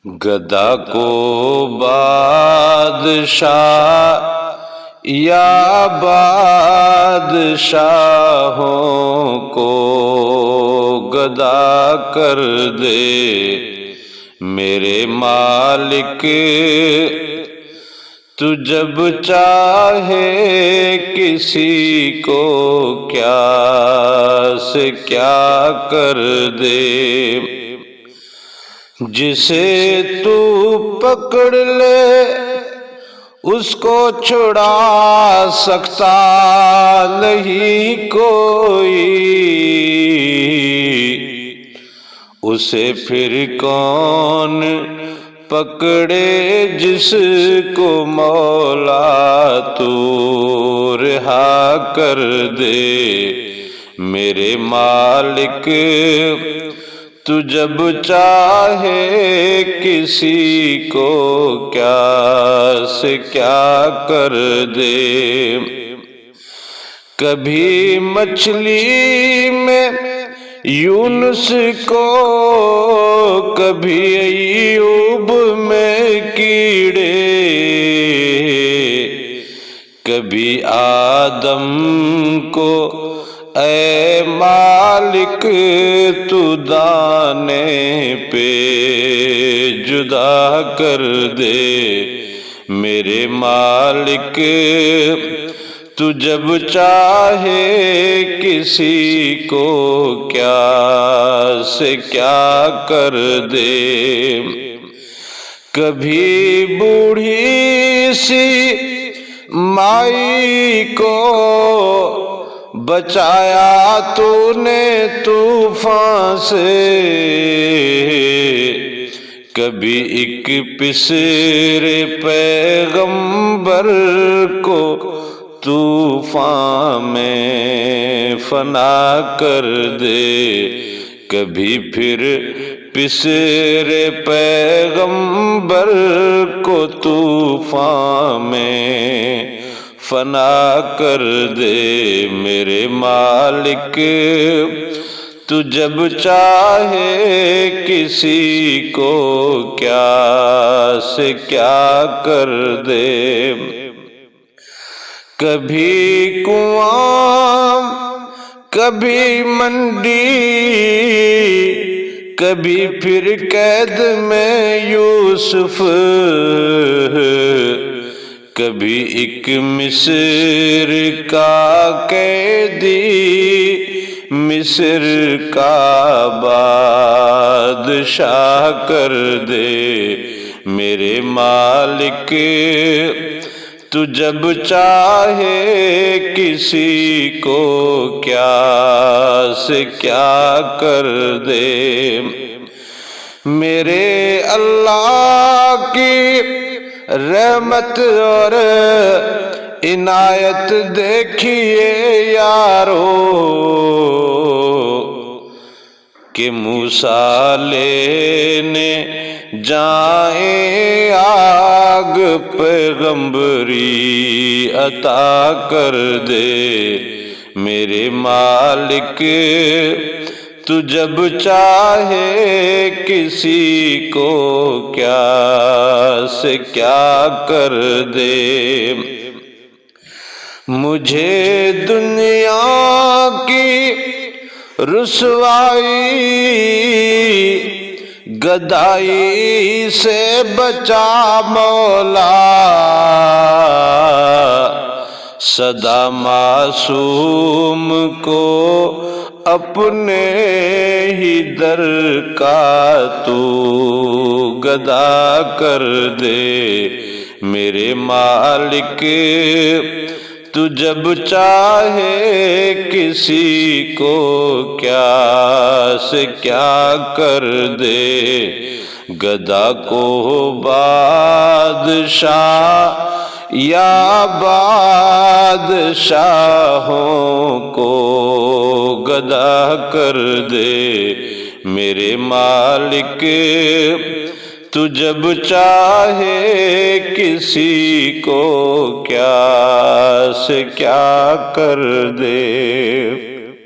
گدا کو بادشاہ یا بادشاہوں کو گدا کر دے میرے مالک، تو جب چاہے کسی کو کیا سے کیا کر دے، جسے تو پکڑ لے اس کو چھڑا سکتا نہیں کوئی، اسے پھر کون پکڑے جس کو مولا تو رہا کر دے میرے مالک، تو جب چاہے کسی کو کیا سے کیا کر دے۔ کبھی مچھلی میں یونس کو، کبھی ایوب میں کیڑے، کبھی آدم کو اے مالک تو دانے پہ جدا کر دے میرے مالک، تو جب چاہے کسی کو کیا سے کیا کر دے۔ کبھی بوڑھی سی مائی کو بچایا تو نے طوفان سے، کبھی ایک پسرے پیغمبر کو طوفان میں فنا کر دے، کبھی پھر پسرے پیغمبر کو طوفان میں فنا کر دے میرے مالک، تو جب چاہے کسی کو کیا سے کیا کر دے۔ کبھی کنواں کبھی منڈی، کبھی پھر قید میں یوسف، کبھی ایک مصر کا قیدی مصر کا بادشاہ کر دے میرے مالک، تو جب چاہے کسی کو کیا سے کیا کر دے۔ میرے اللہ کی رحمت اور عنایت دیکھیے یارو، کہ موسیٰ لینے جائیں آگ پیغمبری عطا کر دے میرے مالک، تو جب چاہے کسی کو کیا سے کیا کر دے۔ مجھے دنیا کی رسوائی گدائی سے بچا مولا، سدا معصوم کو اپنے ہی در کا تو گدا کر دے میرے مالک، تو جب چاہے کسی کو کیا سے کیا کر دے۔ گدا کو بادشاہ یا بادشاہوں کو گدا کر دے میرے مالک، تو جب چاہے کسی کو کیا سے کیا کر دے۔